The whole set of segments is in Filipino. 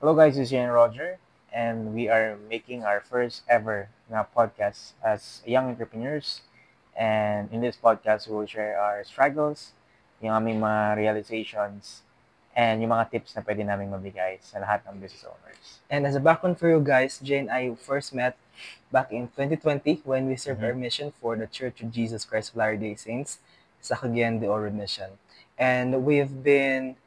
Hello guys, this is Jane Roger, and we are making our first ever na podcast as young entrepreneurs. And in this podcast, we will share our struggles, yung aming mga realizations, and yung mga tips na pwede namin mabigay sa lahat ng business owners. And as a background for you guys, Jane, I first met back in 2020 when we served our mission for the Church of Jesus Christ of Latter-day Saints, sa Cagayan de Oro Mission. And we've been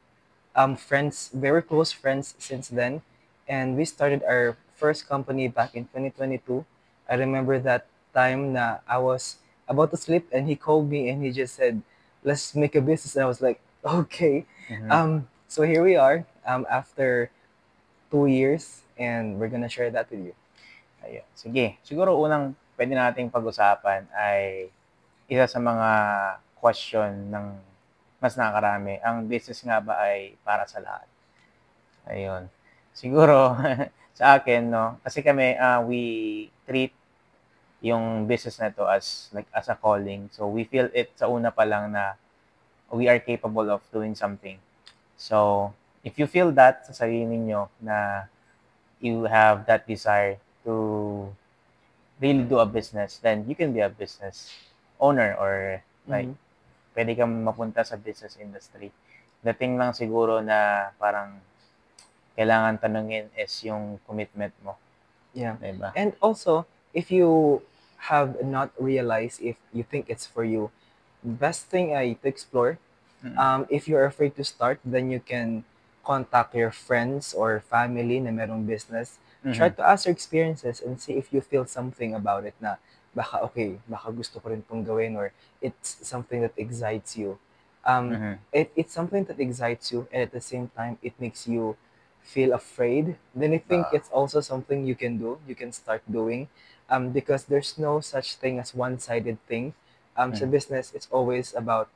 friends, very close friends since then. And we started our first company back in 2022. I remember that time na I was about to sleep and he called me and he just said, let's make a business. And I was like, okay. So here we are after 2 years and we're gonna share that with you. Ayun. Sige, siguro unang pwede nating pag-usapan ay isa sa mga question ng mas nakakarami. Ang business nga ba ay para sa lahat? Ayun. Siguro, sa akin, no, kasi kami, we treat yung business na to as a calling. So we feel it sa una pa lang na we are capable of doing something. So if you feel that sa sarili niyo na you have that desire to really do a business, then you can be a business owner or like pwede kang mapunta sa business industry. The thing lang siguro na parang kailangan tanungin is yung commitment mo. Yeah. Diba? And also, if you have not realized if you think it's for you, best thing ay to explore. If you're afraid to start, then you can contact your friends or family na merong business. Try to ask your experiences and see if you feel something about it na baka okay, baka gusto ko rin pong gawin or it's something that excites you. It's something that excites you and at the same time it makes you feel afraid, then I think it's also something you can do, you can start doing. Because there's no such thing as one-sided thing. Sa business, it's always about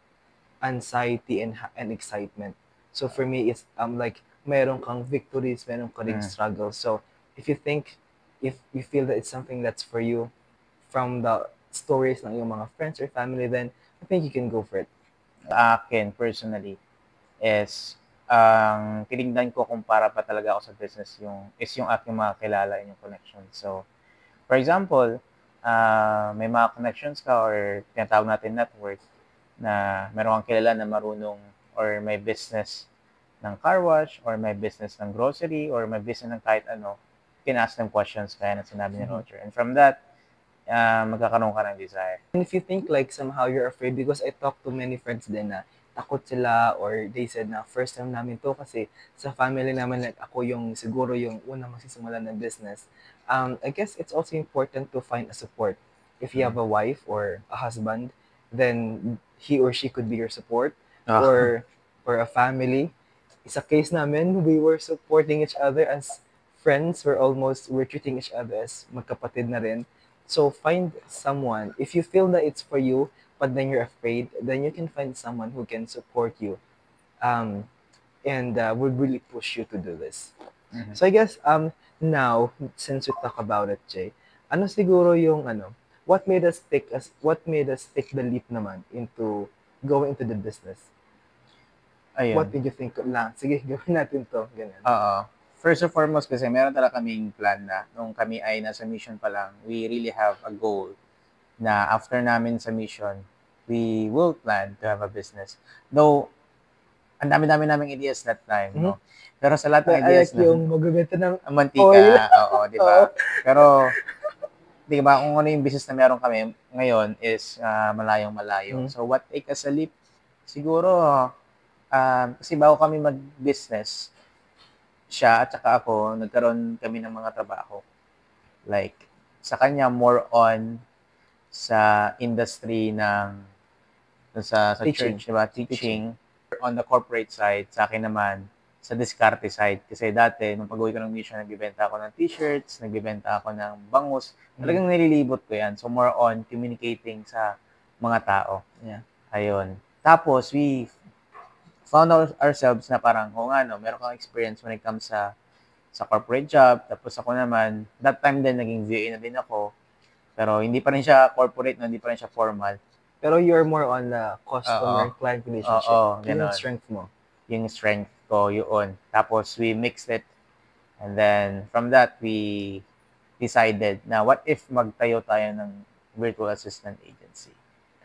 anxiety and excitement. So for me, it's like meron kang victories, meron kang struggles. So if you think, if you feel that it's something that's for you from the stories ng iyong mga friends or family, then I think you can go for it. Sa akin, personally, is tinignan ko kung para pa talaga ako sa business yung aking mga kilala and yung connection. So, for example, may mga connections ka or tinatawag natin network na meron kang kilala na marunong or may business ng car wash or may business ng grocery or may business ng kahit ano, you can ask them questions kaya na sinabi ni Roger. And from that, magkakaroon ka ng desire. And if you think like somehow you're afraid, because I talked to many friends din na takot sila or they said na first time namin to kasi sa family namin like ako yung siguro yung unang magsisimula ng business. I guess it's also important to find a support. If you have a wife or a husband, then he or she could be your support or a family. Sa case namin, we were supporting each other as friends. We're treating each other as magkapatid na rin. So find someone. If you feel that it's for you, but then you're afraid, then you can find someone who can support you, and would really push you to do this. So I guess now since we talk about it, Jay, ano siguro yung what made us take the leap naman into going into the business? Ayun. What did you think lang? Sige, gawin natin to. Ganyan. First and foremost kasi meron talaga kaming plan na nung kami ay nasa mission pa lang, we really have a goal na after namin sa mission, we will plan to have a business. Though, ang dami-dami naming ideas that time, no? Pero sa lahat ng ideas na... yung magbibenta ng mantika, oil. Oo, di ba? Pero, di ba, kung ano yung business na meron kami ngayon is malayong-malayo. So, what take us a leap? Siguro, kasi bago kami mag-business, siya at saka ako, nagkaroon kami ng mga trabaho. Like, sa kanya, more on sa industry ng sa church, diba? Teaching. On the corporate side, sa akin naman, sa diskarte side. Kasi dati, nung pag-uwi ko ng mission, nagbibenta ako ng t-shirts, nagbibenta ako ng bangus. Talagang nililibot ko yan. So, more on communicating sa mga tao. Yeah. Ayun. Tapos, we found ourselves na parang, meron kang experience when it comes sa corporate job. Tapos ako naman, that time din, naging VA na din ako. Pero hindi pa rin siya corporate, no? Hindi pa rin siya formal. Pero you're more on the customer-client relationship. Oo, yun yung strength mo. Yung strength ko, yun. Tapos we mixed it. And then, from that, we decided na what if magtayo tayo ng virtual assistant agency.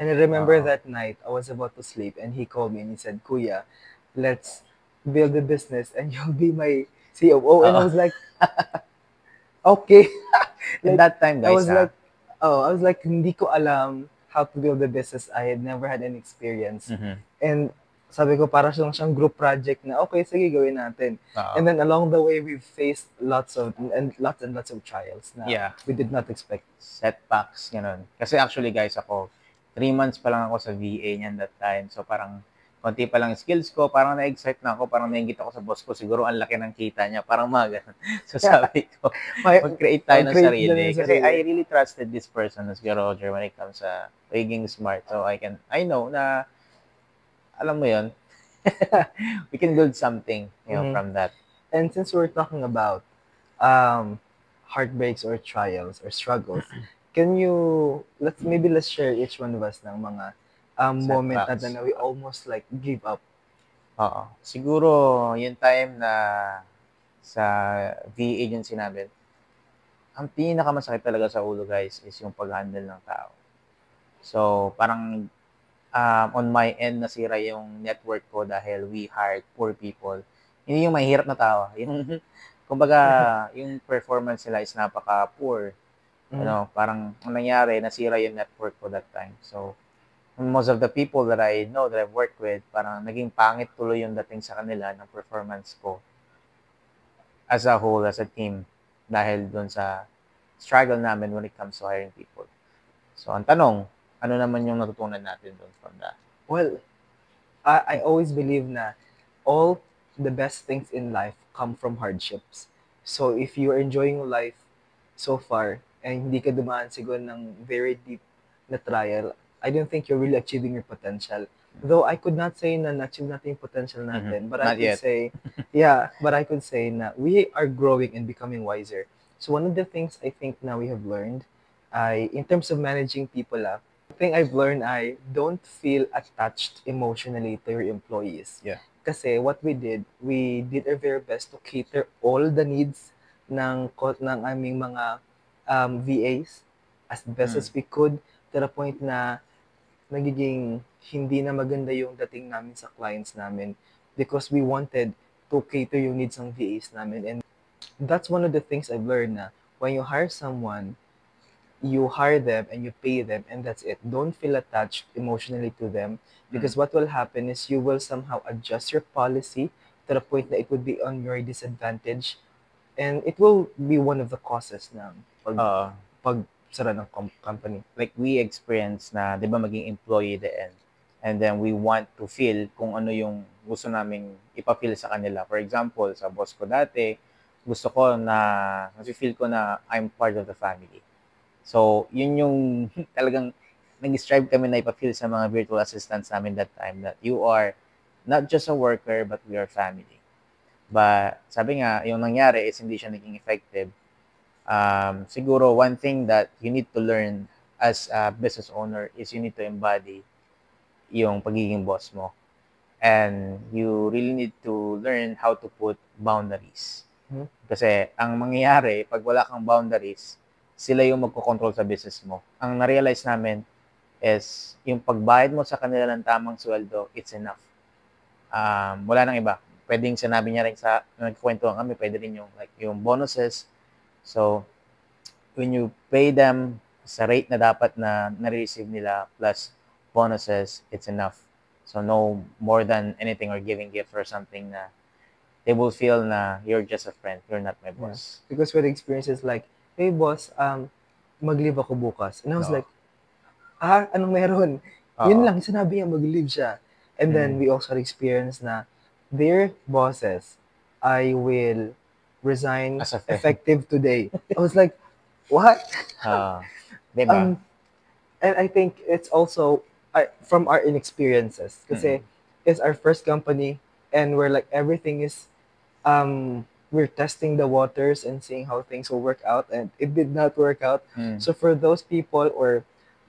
And I remember Oo. that night, I was about to sleep, and he called me and he said, Kuya, let's build a business and you'll be my COO. And I Oo. was like, okay. And Like, that time, I guys, was like, oh, I was like, hindi ko alam how to build a business. I had never had any experience. mhm. And sabi ko, para siyang group project na, okay, sige, gawin natin. Oo. And then along the way, we've faced lots and lots of trials na Yeah. we did not expect. Setbacks, ganun. Kasi actually, guys, ako, 3 months pa lang ako sa VA niyan that time. So, parang, konti pa lang skills ko, parang na-excite na ako, parang nainggit ako sa boss ko, siguro ang laki ng kita niya, parang mga ganun. So, sabi ko, mag-create tayo ng Mag-create sarili. na ng Kasi sarili. I really trusted this person, si Roger, when it comes sa pagiging smart. So, I know na, alam mo yon we can build something, Mhm. from that. And since we're talking about heartbreaks or trials or struggles, can you let's share each one of us ng mga moment Setbacks. na we almost like give up. Oo. Siguro, yung time na sa VA agency namin, ang pinakamasakit talaga sa ulo, guys, is yung pag-handle ng tao. So, parang on my end, nasira yung network ko dahil we hired poor people. Hindi yung mahirap na tao. Yung, kumbaga, yung performance nila is napaka-poor. Parang, ang nangyari, nasira yung network ko that time. So, most of the people that I know, that I've worked with, parang naging pangit tuloy yung dating sa kanila ng performance ko as a whole, as a team, dahil dun sa struggle namin when it comes to hiring people. So, ang tanong, ano naman yung natutunan natin dun from that? Well, I always believe na all the best things in life come from hardships. So if you're enjoying life so far and hindi ka dumaan siguro ng very deep na trial, I don't think you're really achieving your potential. Though I could not say na na-achieve natin yung potential natin, but I Not could yet. say, yeah, but I could say na we are growing and becoming wiser. So one of the things I think now we have learned, in terms of managing people, thing I've learned, I don't feel attached emotionally to your employees. Yeah. Kasi what we did our very best to cater all the needs ng aming mga VAs as best as we could, to the point na nagiging hindi na maganda yung dating namin sa clients namin because we wanted to cater yung needs ng VAs namin. And that's one of the things I've learned, na when you hire someone, you hire them and you pay them, and that's it. Don't feel attached emotionally to them, because what will happen is you will somehow adjust your policy to the point that it would be on your disadvantage, and it will be one of the causes ng pagsara ng company. Like we experience na, di ba, maging employee the end. And then we want to feel kung ano yung gusto naming ipa-feel sa kanila. For example, sa boss ko dati, gusto ko na, feel ko na I'm part of the family. So, yun yung talagang nag-strive kami na ipa-feel sa mga virtual assistants namin that time, that you are not just a worker, but we are family. But sabi nga, yung nangyari is hindi siya naging effective. Siguro, one thing that you need to learn as a business owner is you need to embody yung pagiging boss mo. And you really need to learn how to put boundaries. Kasi ang mangyayari, pag wala kang boundaries, sila yung magkocontrol sa business mo. Ang na-realize namin is yung pagbayad mo sa kanila ng tamang sweldo, it's enough. Wala nang iba. Pwedeng sinabi niya rin sa nagkwentuhan kami, pwede rin yung like yung bonuses. So when you pay them sa rate na dapat na na-receive nila plus bonuses, it's enough. So no more than anything or giving gift or something na they will feel na you're just a friend, you're not my boss. Yeah. Because with experiences like, hey boss, mag-leave ako bukas. And I was like, anong meron? Yun lang, sinabi niya mag-leave siya. And then we also had experience na their bosses, I will resign As a friend. effective today. I was like, what? Diba? And I think it's also from our inexperiences. Kasi it's our first company, and we're like, everything is, we're testing the waters and seeing how things will work out, and it did not work out. So for those people or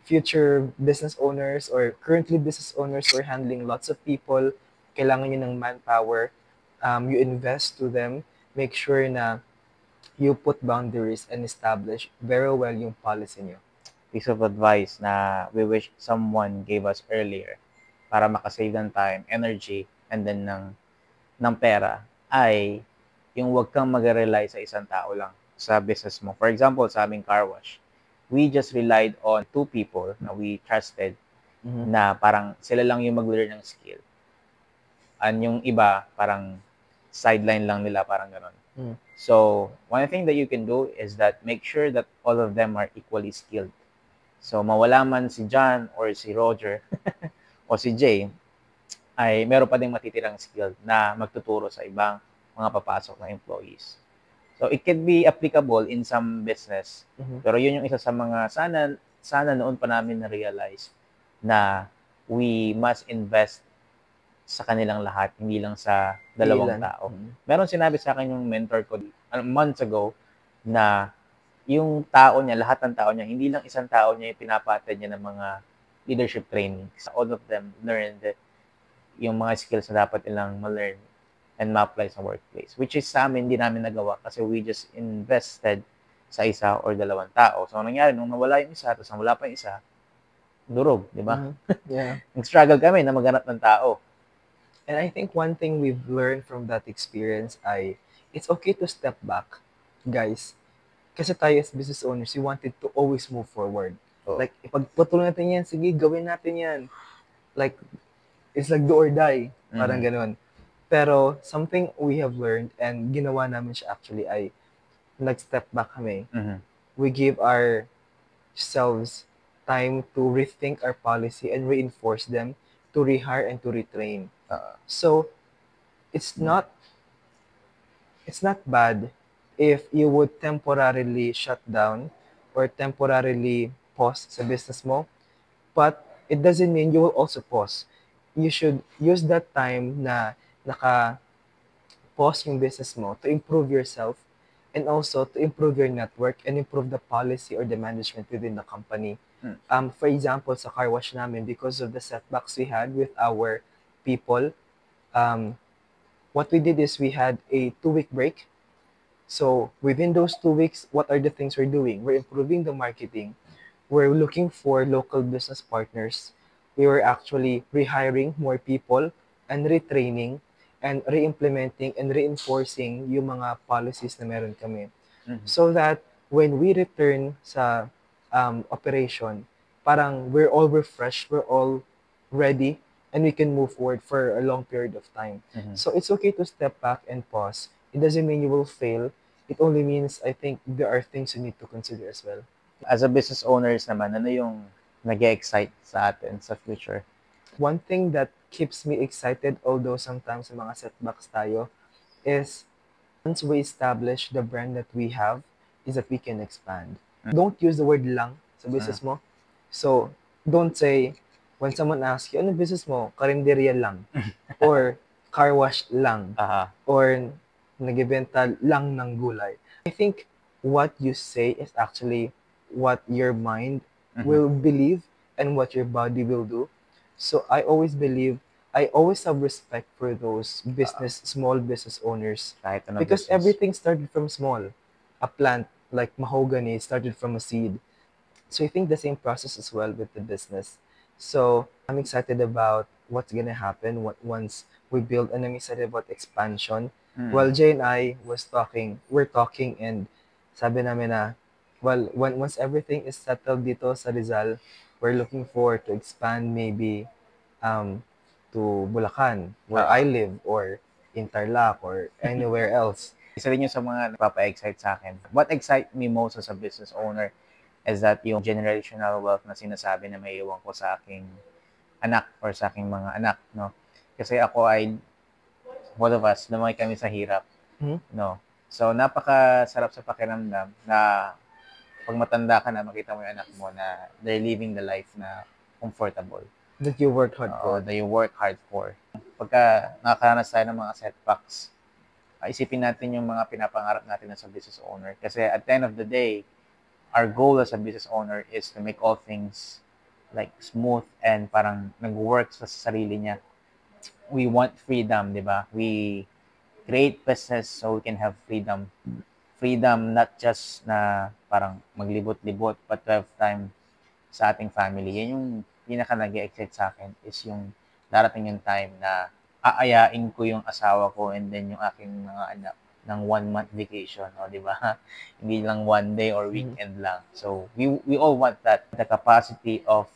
future business owners or currently business owners who are handling lots of people, kailangan nyo ng manpower, you invest to them, make sure na you put boundaries and establish very well yung policy niyo. Piece of advice na we wish someone gave us earlier para makasave ng time, energy, and then ng pera ay yung wag kang mag-rely sa isang tao lang sa business mo. For example, sa aming car wash, we just relied on 2 people na we trusted na parang sila lang yung mag-learn ng skill. And yung iba, parang sideline lang nila, parang ganon. So, one thing that you can do is that make sure that all of them are equally skilled. So, mawala man si John or si Roger o si Jay, ay meron pa ding matitirang skill na magtuturo sa ibang mga papasok na employees. So, it can be applicable in some business. Pero yun yung isa sa mga sana noon pa namin na-realize na we must invest sa kanilang lahat, hindi lang sa dalawang tao. Meron sinabi sa akin yung mentor ko months ago na yung tao niya, lahat ng tao niya, hindi lang isang tao niya yung pinapatid niya ng mga leadership training. All of them learned yung mga skills na dapat nilang ma-learn and ma-apply sa workplace. Which is sa amin, hindi namin nagawa kasi we just invested sa isa or dalawang tao. So, nangyari, nung nawala yung isa, tapos nawala pa yung isa, durog, di ba? Yeah. Nag-struggle kami na maghanap ng tao. And I think one thing we've learned from that experience ay it's okay to step back, guys. Kasi tayo as business owners, we wanted to always move forward. Like, ipagpatuloy natin yan, sige, gawin natin yan. Like, it's like do or die. Parang ganun. Pero, something we have learned and ginawa namin siya actually ay nag-step back kami. We give ourselves time to rethink our policy and reinforce them, to rehire and to retrain. So, it's not bad if you would temporarily shut down or temporarily pause sa business mo, but it doesn't mean you will also pause. You should use that time na naka-pause yung business mo to improve yourself and also to improve your network and improve the policy or the management within the company. For example, sa car wash namin, because of the setbacks we had with our people, what we did is we had a 2-week break. So within those 2 weeks, what are the things we're doing? We're improving the marketing. We're looking for local business partners. We were actually rehiring more people and retraining and re-implementing and reinforcing yung mga policies na meron kami. So that when we return sa operation, parang we're all refreshed, we're all ready, and we can move forward for a long period of time. So it's okay to step back and pause. It doesn't mean you will fail. It only means, I think, there are things you need to consider as well. As a business owners naman, ano yung nag-excite sa atin sa future? One thing that keeps me excited, although sometimes sa mga setbacks tayo, is once we establish the brand that we have, is that we can expand. Don't use the word lang sa business mo. So, don't say, when someone asks you, ano business mo? Karinderya lang. Or car wash lang. Or nagbebenta lang ng gulay. I think what you say is actually what your mind will believe and what your body will do. So I always have respect for those small business owners. Because everything started from small. A plant like mahogany started from a seed. So I think the same process as well with the business. So I'm excited about what's gonna happen once we build, and I'm excited about expansion. Well, Jay and I we're talking, and sabi namin na, well, once everything is settled dito sa Rizal, we're looking forward to expand maybe to Bulacan, where I live, or in Tarlac, or anywhere else. Isa rin yung sa mga nagpapa-excite sa akin. What excites me most as a business owner is that yung generational wealth na sinasabi na may iwan ko sa aking anak or sa aking mga anak, no? Kasi ako ay, both of us, lumaki kami sa hirap, no? So, napakasarap sa pakiramdam na pag matanda ka na, makita mo yung anak mo na they're living the life na comfortable. That you work hard for. That you work hard for. Pagka nakakaranas tayo ng mga setbacks, isipin natin yung mga pinapangarap natin as a business owner. Kasi at the end of the day, our goal as a business owner is to make all things like smooth and parang nag-work sa sarili niya. We want freedom, di ba? We create business so we can have freedom freedom, not just na parang maglibot-libot, but to have time sa ating family. Yan yung pinaka nag-excite sa akin is yung darating yung time na aayain ko yung asawa ko and then yung aking mga anak ng 1 month vacation, o di ba? Hindi lang 1 day or weekend lang. So, we all want that, the capacity of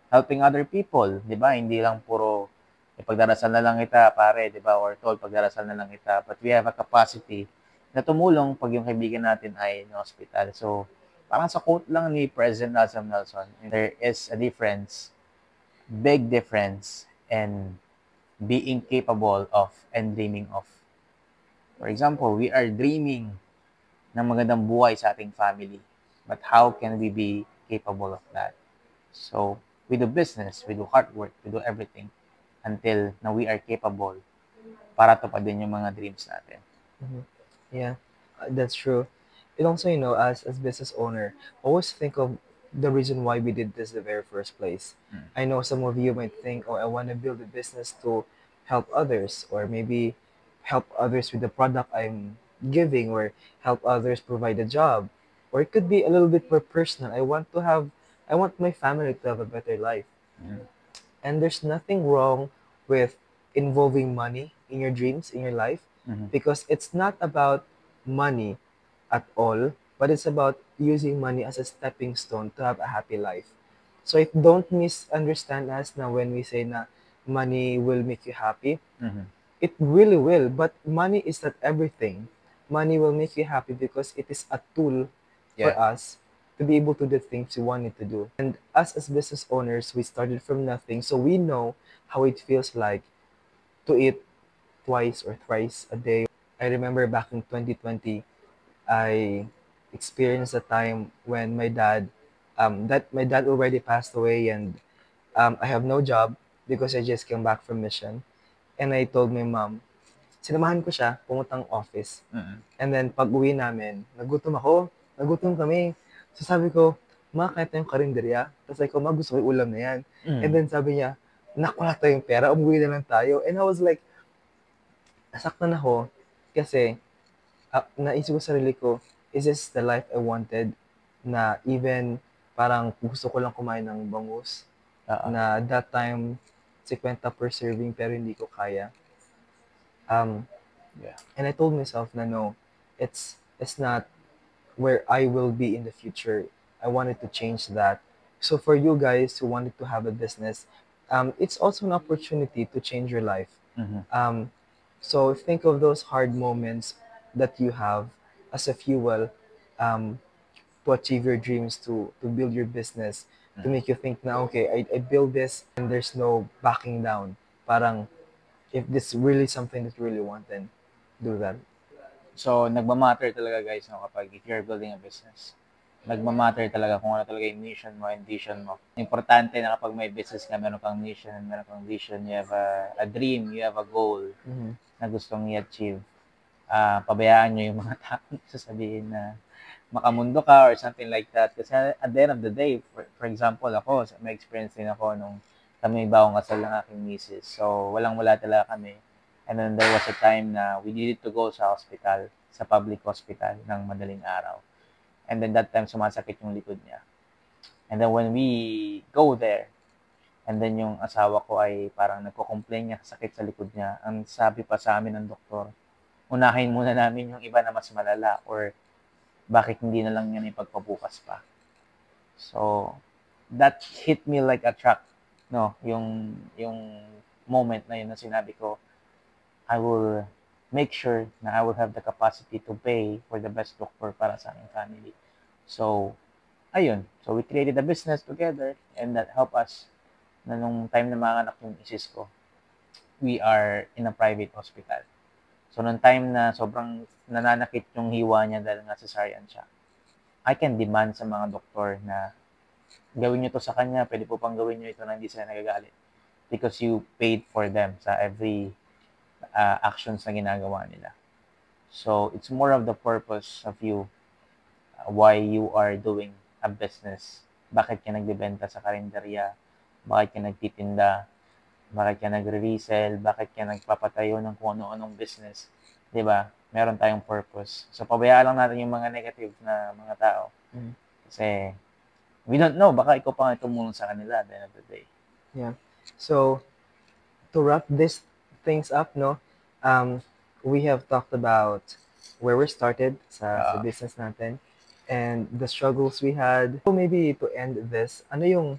helping other people, di ba? Hindi lang puro pagdarasal na lang kita, pare, di ba? Or tol, pagdarasal na lang kita. But we have a capacity na tumulong pag yung kaibigan natin ay in hospital. So, parang sa quote lang ni President Nelson, there is a difference, big difference, in being capable of and dreaming of. For example, we are dreaming ng magandang buhay sa ating family. But how can we be capable of that? So, we do business, we do hard work, we do everything until na we are capable para tupadin yung mga dreams natin. Yeah, that's true. And also, as business owner, always think of the reason why we did this the very first place. I know some of you might think, oh, I want to build a business to help others, or maybe help others with the product I'm giving, or help others provide a job. Or it could be a little bit more personal. I want my family to have a better life. And there's nothing wrong with involving money in your dreams, in your life, because it's not about money at all, but it's about using money as a stepping stone to have a happy life. So don't misunderstand us now when we say na money will make you happy. It really will, but money is not everything. Money will make you happy because it is a tool for us to be able to do things we wanted to do. And us as business owners, we started from nothing, so we know how it feels like to eat twice or thrice a day. I remember back in 2020, I experienced a time when my dad already passed away, and I have no job because I just came back from mission. And I told my mom, sinamahan ko siya, pumuntang office. And then pag uwi namin, nagutom kami. So sabi ko, ma, kahit tayong karinderya. Tapos sabi ko, ma, gusto ko yung ulam na yan. And then sabi niya, nak, wala tayong pera, umuwi na lang tayo. And I was like, nasaktan ako kasi naisip ko sa sarili ko, is this the life I wanted? Na even parang gusto ko lang kumain ng bangus. Na that time, 50 per serving pero hindi ko kaya. And I told myself na no, it's not where I will be in the future. I wanted to change that. So for you guys who wanted to have a business, it's also an opportunity to change your life. So think of those hard moments that you have as a fuel to achieve your dreams, to build your business, to make you think na, okay, I build this and there's no backing down. Parang, if this really something that you really want, then do that. So, nagmamatter talaga guys, no, kapag if you're building a business. Nagmamatter talaga kung ano talaga yung mission mo and vision mo. Importante na kapag may business ka, meron kang mission, meron kang vision, you have a dream, you have a goal na gustong i-achieve. Pabayaan nyo yung mga taong sasabihin na makamundo ka or something like that. Kasi at the end of the day, for example, ako, may experience din ako nung kami bagong kasal ng aking misis. So, walang-wala talaga kami. And then there was a time na we needed to go sa hospital, sa public hospital ng madaling araw. And then that time, sumasakit yung likod niya. And then when we go there, and then yung asawa ko ay parang nagko-complain niya sakit sa likod niya. Ang sabi pa sa amin ng doktor, unahin muna namin yung iba na mas malala or bakit hindi na lang yan ipagpabukas pa. So, that hit me like a truck. No, yung moment na yun na sinabi ko, I will make sure na I will have the capacity to pay for the best doctor para sa aking family. So, ayun. So, we created a business together and that helped us na nung time na mga anak yung isis ko, we are in a private hospital. So, nung time na sobrang nananakit yung hiwa niya dahil nga cesarean siya, I can demand sa mga doktor na gawin nyo to sa kanya, pwede po pang gawin nyo ito na hindi sila nagagalit. Because you paid for them sa every actions na ginagawa nila. So, it's more of the purpose of you, why you are doing a business. Bakit ka nagbebenta sa karinderya? Bakit ka nagtitinda? Bakit ka nagre-resell? Bakit ka nagpapatayo ng kung ano-anong business? Diba? meron tayong purpose. So, pabayaan lang natin yung mga negative na mga tao. Kasi, we don't know, baka ikaw pa nga tumulong sa kanila at the end of the day. Yeah. So, to wrap these things up, no, we have talked about where we started sa business natin and the struggles we had. So maybe to end this, ano yung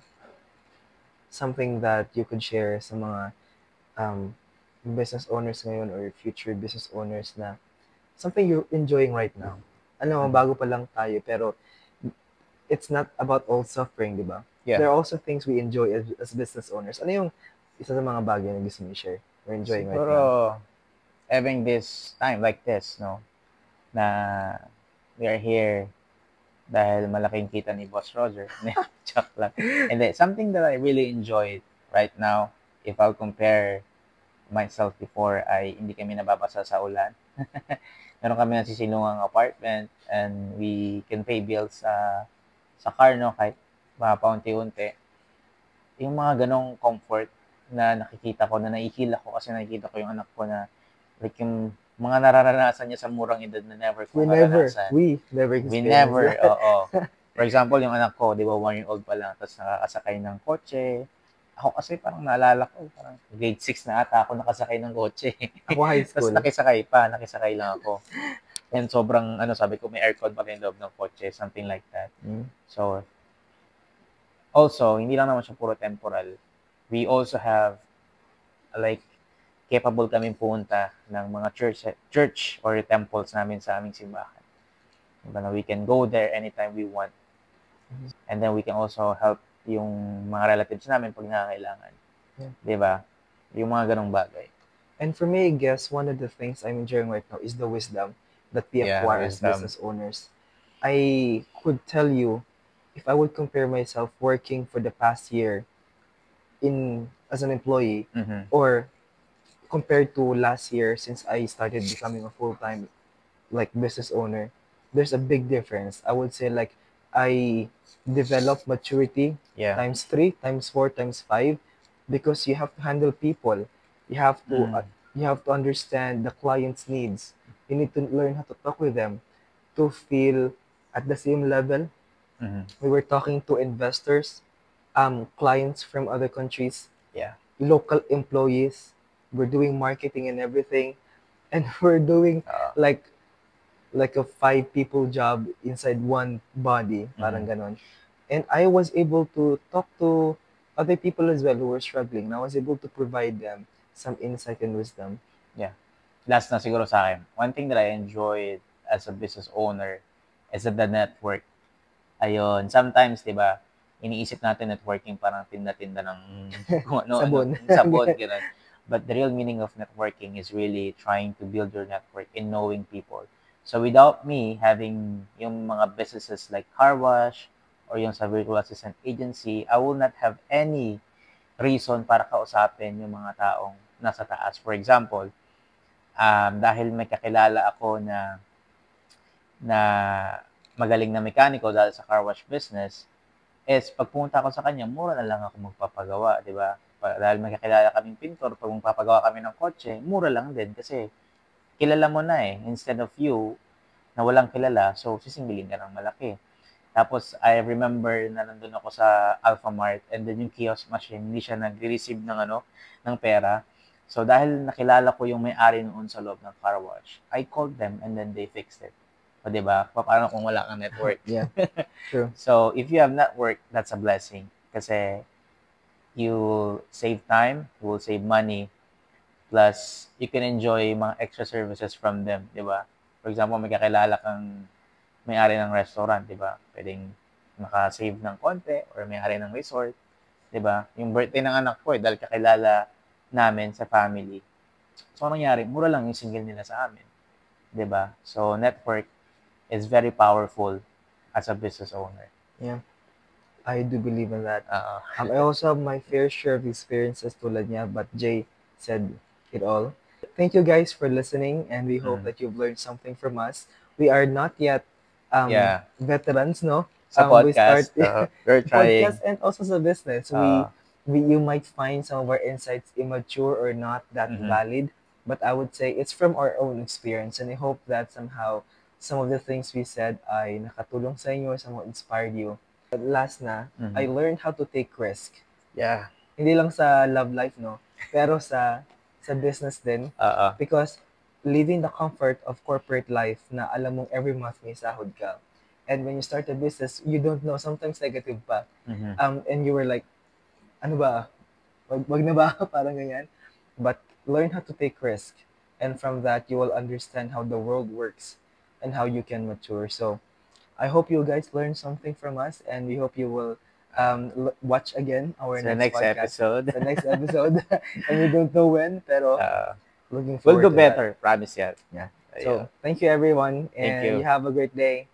something that you could share sa mga business owners ngayon or future business owners na something you're enjoying right now? Ano, bago pa lang tayo, pero it's not about all suffering, di ba? Yeah. There are also things we enjoy as business owners. Ano yung isa sa mga bagay na gusto mo i-share? We're enjoying right now. Siguro, having this time like this, no, na we are here dahil malaking kita ni Boss Roger. Joke lang. And then, something that I really enjoyed right now, if I'll compare myself before, ay hindi kami nababasa sa ulan. Meron kami nasisilungang apartment and we can pay bills sa car, no, kahit paunti-unti. Yung mga ganong comfort na nakikita ko, na naihil ako kasi nakikita ko yung anak ko na like yung mga nararanasan niya sa murang edad na never ko naranasan. We never, oo. For example, yung anak ko, di ba, 1-year-old pa lang, tapos nakakasakay ng kotse. Ako kasi parang naalala ko, parang grade 6 na ata ako nakasakay ng kotse. Ako high school. Tapos nakisakay lang ako. And sobrang, sabi ko, may aircon pa rin loob ng kotse, something like that. So, also, hindi lang naman siya puro temporal. We also have, like, capable kaming pumunta ng mga church or temples namin sa aming simbahan. We can go there anytime we want. And then we can also help yung mga relatives namin pag nangangailangan. Yeah. Diba? Yung mga ganong bagay. And for me, I guess one of the things I'm enjoying right now is the wisdom that we acquire as business owners. I could tell you, if I would compare myself working for the past year as an employee, or compared to last year since I started becoming a full-time like business owner, there's a big difference. I would say like I developed maturity times 3, times 4, times 5, because you have to handle people. You have to understand the client's needs. You need to learn how to talk with them to feel at the same level. We were talking to investors, clients from other countries, local employees. We're doing marketing and everything, and we're doing like a 5-people job inside one body, parang ganon. And I was able to talk to other people as well who were struggling. And I was able to provide them some insight and wisdom. Yeah. Last na siguro sa akin, one thing that I enjoyed as a business owner is the network. Ayun, sometimes, di ba, iniisip natin networking parang tinda-tinda ng sabon, gano'n. But the real meaning of networking is really trying to build your network in knowing people. So without me having yung mga businesses like car wash or yung sa virtual assistant agency, I will not have any reason para kausapin yung mga taong nasa taas. For example, dahil may kakilala ako na magaling na mekaniko dahil sa car wash business, is pag pumunta ako sa kanya, mura na lang ako magpapagawa, di ba? Dahil may kakilala kaming pintor, pag magpapagawa kami ng kotse, mura lang din kasi kilala mo na eh. Instead of you, na walang kilala, so sisingilin ka ng malaki. Tapos, I remember na nandun ako sa Alphamart and then yung kiosk machine, hindi siya nag-receive ng pera. So, dahil nakilala ko yung may-ari noon sa loob ng car wash, I called them and then they fixed it. O, diba? Paano kung wala kang network? Yeah, true. So, if you have network, that's a blessing. Kasi, you save time, you will save money, plus, you can enjoy mga extra services from them, di ba? For example, may kakilala kang may-ari ng restaurant, di ba? Pwedeng makasave ng konti or may-ari ng resort, di ba? Yung birthday ng anak ko, dahil kakilala namin sa family. So, anong nangyari? Mura lang yung single nila sa amin, di ba? So, network is very powerful as a business owner. Yeah. I do believe in that. I also have my fair share of experiences tulad niya, but Jay said it all. Thank you guys for listening, and we hope that you've learned something from us. We are not yet veterans, no? Sa podcast, we're trying. Podcast and also sa business. You might find some of our insights immature or not that valid, But I would say it's from our own experience, and I hope that somehow some of the things we said ay nakatulong sa inyo, somehow inspired you. But last na, I learned how to take risk. Yeah. Hindi lang sa love life, no? Pero sa business din. Because living the comfort of corporate life na alam mong every month may sahod ka. And when you start a business, you don't know, sometimes negative pa. And you were like, ano ba? Wag na ba? Parang ganyan. But learn how to take risk. And from that, you will understand how the world works and how you can mature. So I hope you guys learned something from us, and we hope you will watch again our The next next podcast. episode. The next episode. And we don't know when, pero looking We'll forward do to that. better. Promise yan. Yeah. Ayun. So, thank you everyone, and you. you have a great day.